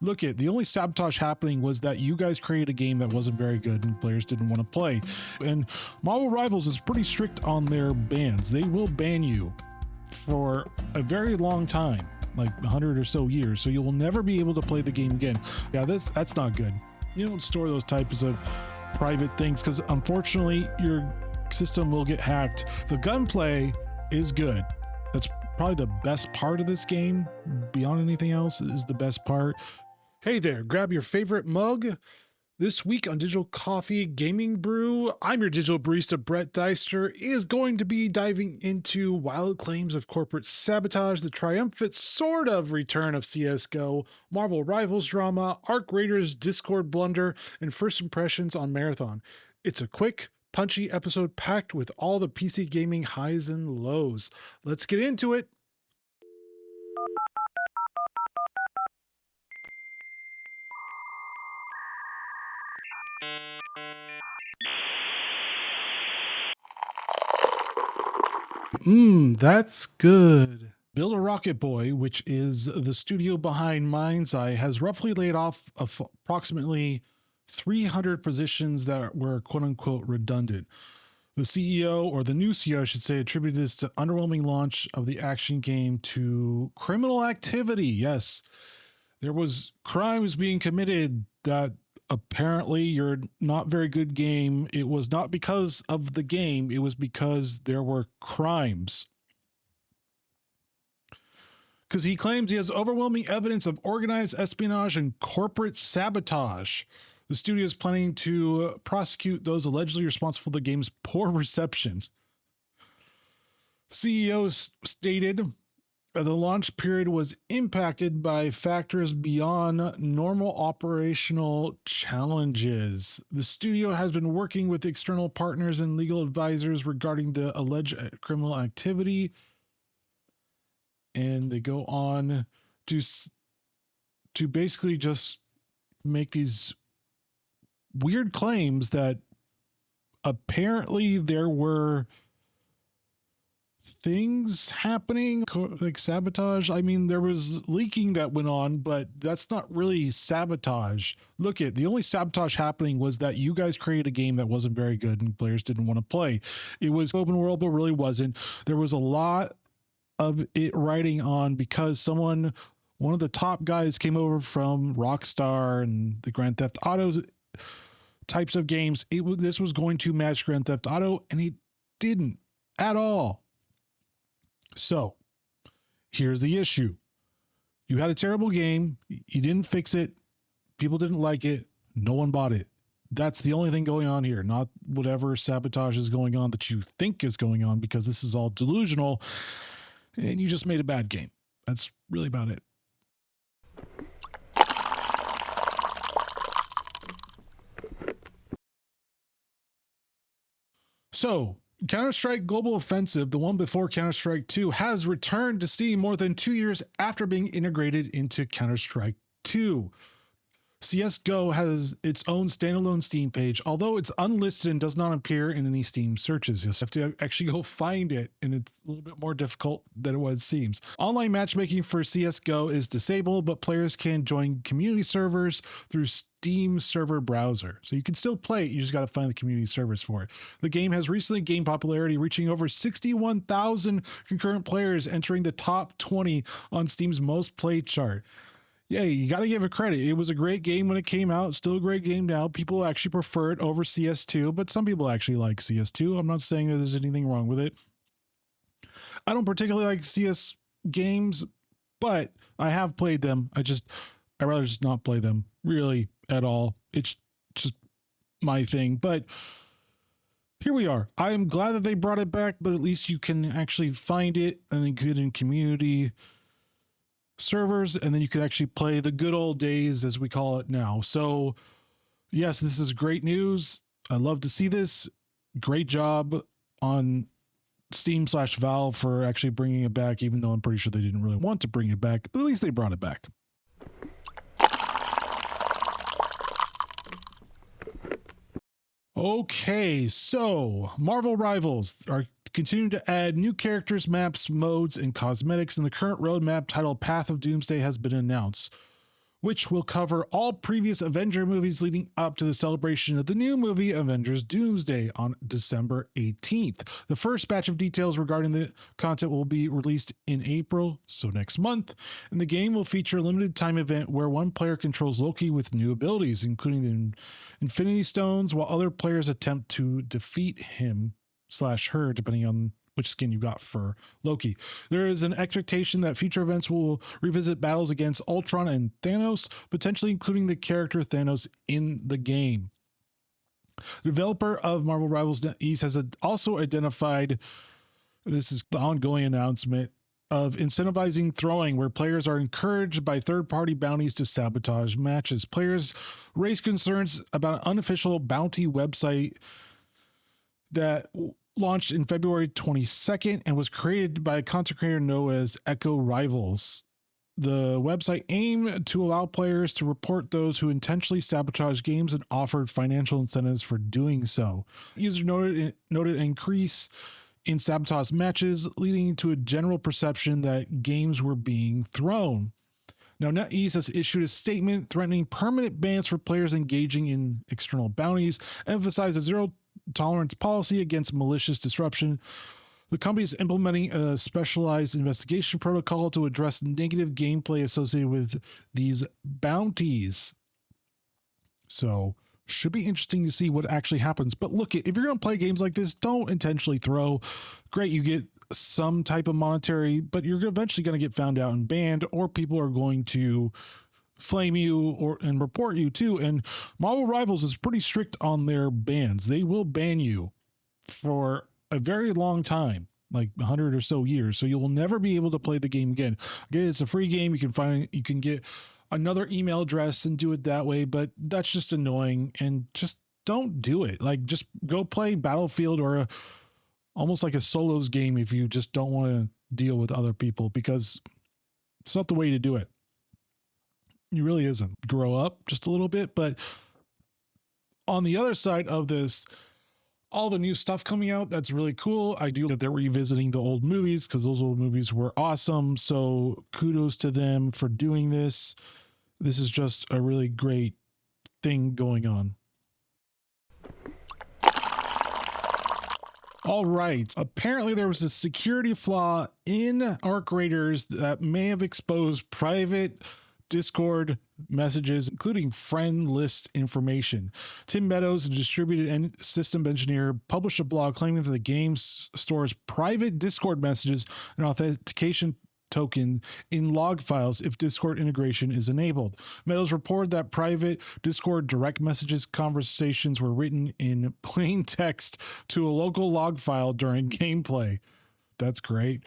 Look, the only sabotage happening was that you guys created a game that wasn't very good and players didn't want to play. And Marvel Rivals is pretty strict on their bans. They will ban you for a very long time, like 100 or so years. So you will never be able to play the game again. Yeah, that's not good. You don't store those types of private things because unfortunately your system will get hacked. The gunplay is good. That's probably the best part of this game. Beyond anything else is the best part. Hey there, grab your favorite mug. This week on Digital Coffee Gaming Brew, I'm your digital barista, Brett Deister, is going to be diving into wild claims of corporate sabotage, the triumphant sort of return of CSGO, Marvel Rivals drama, Arc Raiders Discord blunder, and first impressions on Marathon. It's a quick, punchy episode packed with all the PC gaming highs and lows. Let's get into it. That's good. Build a Rocket Boy, which is the studio behind Mind's Eye, has roughly laid off approximately 300 positions that were quote unquote redundant. The CEO, or the new CEO, I should say, attributed this to underwhelming launch of the action game to criminal activity. Yes, there was crimes being committed that apparently you're not very good game. It was not because of the game. It was because there were crimes. Because he claims he has overwhelming evidence of organized espionage and corporate sabotage. The studio is planning to prosecute those allegedly responsible for the game's poor reception. CEO stated the launch period was impacted by factors beyond normal operational challenges. The studio has been working with external partners and legal advisors regarding the alleged criminal activity. And they go on to basically just make these weird claims that apparently there were things happening like sabotage. I mean, there was leaking that went on, but that's not really sabotage. Look, the only sabotage happening was that you guys created a game that wasn't very good and players didn't want to play. It was open world, but really wasn't. There was a lot of it riding on because one of the top guys came over from Rockstar and the Grand Theft Auto types of games. This was going to match Grand Theft Auto, and it didn't at all. So here's the issue. You had a terrible game. You didn't fix it. People didn't like it. No one bought it. That's the only thing going on here, not whatever sabotage is going on that you think is going on, because this is all delusional and you just made a bad game. That's really about it. So, Counter-Strike Global Offensive, the one before Counter-Strike 2, has returned to Steam more than 2 years after being integrated into Counter-Strike 2. CSGO has its own standalone Steam page, although it's unlisted and does not appear in any Steam searches. You have to actually go find it, and it's a little bit more difficult than what it seems. Online matchmaking for CSGO is disabled, but players can join community servers through Steam server browser. So you can still play it, you just got to find the community servers for it. The game has recently gained popularity, reaching over 61,000 concurrent players, entering the top 20 on Steam's most played chart. Yeah, you got to give it credit. It was a great game when it came out. Still a great game now. People actually prefer it over CS2, but some people actually like CS2. I'm not saying that there's anything wrong with it. I don't particularly like CS games, but I have played them. I'd rather just not play them really at all. It's just my thing. But here we are. I am glad that they brought it back, but at least you can actually find it and then get in community servers, and then you could actually play the good old days, as we call it now. So yes, this is great news. I love to see this. Great job on Steam/Valve for actually bringing it back, even though I'm pretty sure they didn't really want to bring it back, but at least they brought it back. Okay, so Marvel Rivals are continuing to add new characters, maps, modes, and cosmetics, and the current roadmap titled Path of Doomsday has been announced. which will cover all previous Avenger movies leading up to the celebration of the new movie Avengers Doomsday on December 18th. The first batch of details regarding the content will be released in April, so next month, and the game will feature a limited time event where one player controls Loki with new abilities, including the Infinity Stones, while other players attempt to defeat him/her, depending on which skin you got for Loki. There is an expectation that future events will revisit battles against Ultron and Thanos, potentially including the character Thanos in the game. The developer of Marvel Rivals NetEase has also identified, this is the ongoing announcement, of incentivizing throwing, where players are encouraged by third-party bounties to sabotage matches. Players raise concerns about an unofficial bounty website that launched in February 22nd and was created by a content creator known as Echo Rivals. The website aimed to allow players to report those who intentionally sabotage games and offered financial incentives for doing so. Users noted an increase in sabotage matches, leading to a general perception that games were being thrown. Now, NetEase has issued a statement threatening permanent bans for players engaging in external bounties, emphasized a zero tolerance policy against malicious disruption. The company is implementing a specialized investigation protocol to address negative gameplay associated with these bounties. So, should be interesting to see what actually happens. But look, if you're going to play games like this, don't intentionally throw. Great, you get some type of monetary, but you're eventually going to get found out and banned, or people are going to flame you and report you too. And Marvel Rivals is pretty strict on their bans. They will ban you for a very long time, like 100 or so years. So you will never be able to play the game again. Again, it's a free game. You can get another email address and do it that way, but that's just annoying, and just don't do it. Like, just go play Battlefield or almost like a solos game if you just don't want to deal with other people, because it's not the way to do it. It really isn't. Grow up just a little bit. But on the other side of this, all the new stuff coming out, that's really cool. I do that they're revisiting the old movies, because those old movies were awesome. So kudos to them for doing this. This is just a really great thing going on. All right. Apparently there was a security flaw in Arc Raiders that may have exposed private Discord messages, including friend list information. Tim Meadows, a distributed system engineer, published a blog claiming that the game stores private Discord messages and authentication token in log files if Discord integration is enabled. Meadows reported that private Discord direct messages conversations were written in plain text to a local log file during gameplay. That's great.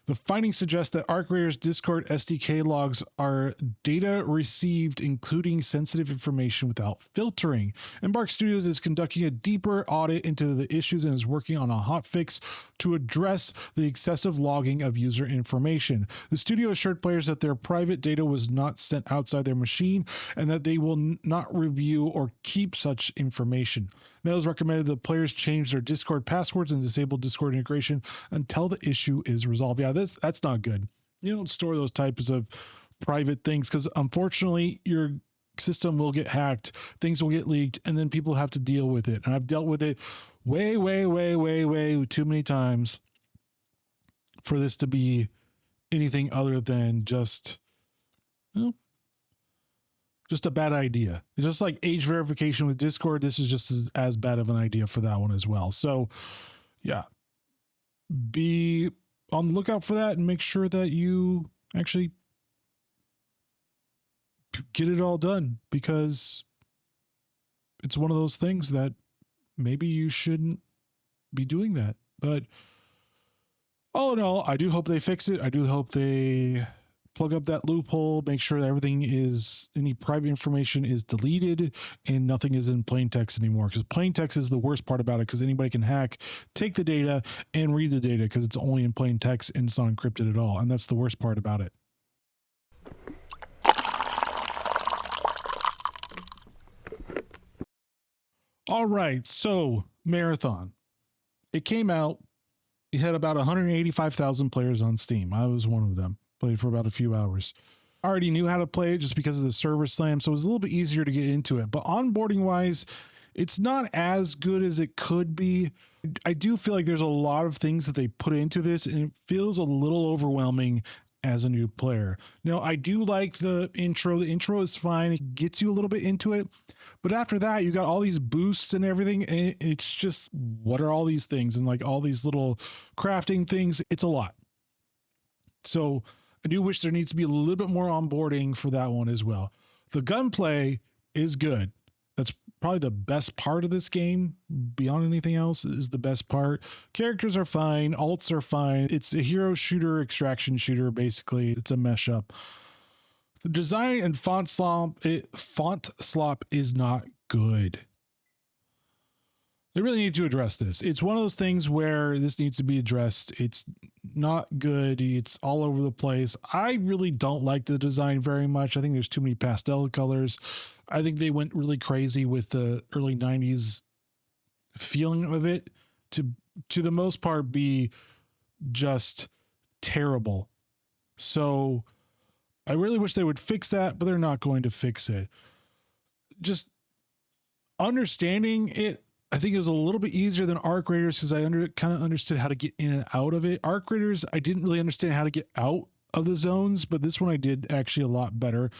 The findings suggest that Arc Raiders Discord SDK logs are data received, including sensitive information, without filtering. Embark Studios is conducting a deeper audit into the issues and is working on a hotfix to address the excessive logging of user information. The studio assured players that their private data was not sent outside their machine and that they will not review or keep such information. Meadows recommended that players change their Discord passwords and disable Discord integration until the issue is resolved. Yeah, that's not good. You don't store those types of private things, because unfortunately your system will get hacked, things will get leaked, and then people have to deal with it. And I've dealt with it way too many times for this to be anything other than just, well, just a bad idea. It's just like age verification with Discord. This is just as bad of an idea for that one as well. So yeah, be on the lookout for that and make sure that you actually get it all done, because it's one of those things that maybe you shouldn't be doing that. But all in all, I do hope they fix it. I do hope they plug up that loophole, make sure that everything is, any private information is deleted and nothing is in plain text anymore, because plain text is the worst part about it, because anybody can hack, take the data and read the data, because it's only in plain text and it's not encrypted at all. And that's the worst part about it. All right. So Marathon, it came out. It had about 185,000 players on Steam. I was one of them. Played for about a few hours. already knew how to play it just because of the server slam, so it was a little bit easier to get into it. But onboarding wise, it's not as good as it could be. I do feel like there's a lot of things that they put into this, and it feels a little overwhelming as a new player. Now, I do like the intro. The intro is fine. It gets you a little bit into it. But after that, you got all these boosts and everything. And it's just, what are all these things? And like all these little crafting things. It's a lot. So I do wish there needs to be a little bit more onboarding for that one as well. The gunplay is good. That's probably the best part of this game. Beyond anything else is the best part. Characters are fine. Alts are fine. It's a hero shooter, extraction shooter, basically. It's a mesh up. The design and font slop is not good. They really need to address this. It's one of those things where this needs to be addressed. It's not good. It's all over the place. I really don't like the design very much. I think there's too many pastel colors. I think they went really crazy with the early 90s feeling of it to the most part be just terrible. So I really wish they would fix that, but they're not going to fix it. Just understanding it, I think it was a little bit easier than Arc Raiders because I kind of understood how to get in and out of it. Arc Raiders, I didn't really understand how to get out of the zones, but this one I did actually a lot better.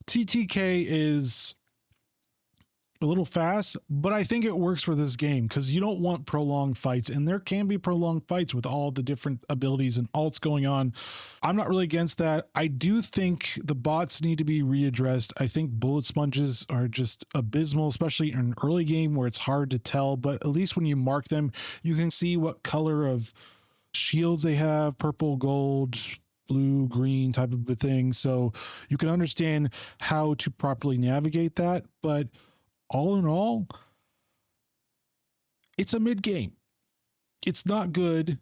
TTK is a little fast, but I think it works for this game because you don't want prolonged fights, and there can be prolonged fights with all the different abilities and alts going on. I'm not really against that. I do think the bots need to be readdressed. I think bullet sponges are just abysmal, especially in an early game where it's hard to tell, but at least when you mark them, you can see what color of shields they have, purple, gold, blue, green type of a thing. So you can understand how to properly navigate that. But all in all, it's a mid game. It's not good.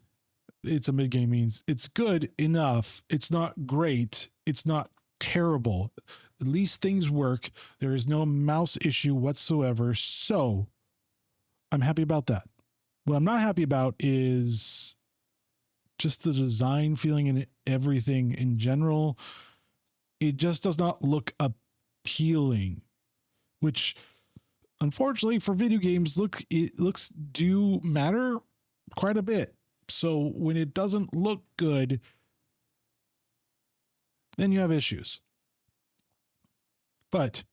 It's a mid game means it's good enough. It's not great. It's not terrible. At least things work. There is no mouse issue whatsoever. So I'm happy about that. What I'm not happy about is just the design feeling and everything in general. It just does not look appealing, which unfortunately for video games, looks do matter quite a bit. So when it doesn't look good, then you have issues. But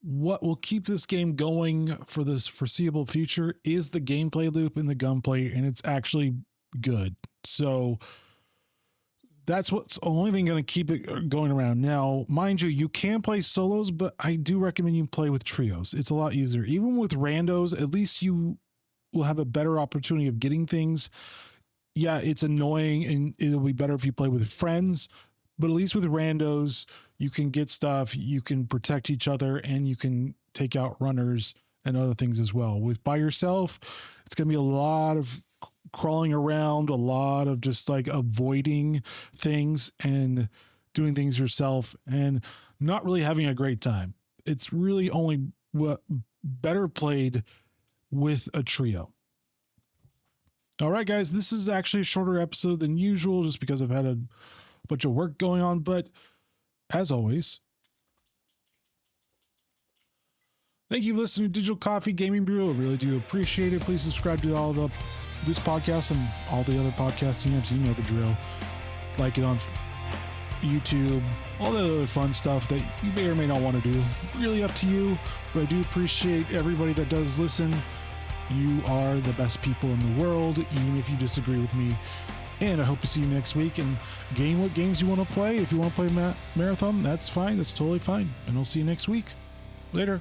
what will keep this game going for this foreseeable future is the gameplay loop and the gunplay, and it's actually good. So that's what's the only thing going to keep it going around. Now, mind you, you can play solos, but I do recommend you play with trios. It's a lot easier. Even with randos, at least you will have a better opportunity of getting things. Yeah, it's annoying and it'll be better if you play with friends, but at least with randos, you can get stuff, you can protect each other, and you can take out runners and other things as well. With by yourself, it's going to be a lot of crawling around, a lot of just like avoiding things and doing things yourself and not really having a great time. It's really only better played with a trio. All right, guys, this is actually a shorter episode than usual just because I've had a bunch of work going on, but as always, thank you for listening to Digital Coffee Gaming Brew. I really do appreciate it. Please subscribe to this podcast and all the other podcasting apps. You know the drill. Like it on YouTube, all the other fun stuff that you may or may not want to do. Really up to you, but I do appreciate everybody that does listen. You are the best people in the world, even if you disagree with me. And I hope to see you next week and game what games you want to play. If you want to play Marathon, that's fine. That's totally fine. And I'll see you next week. Later.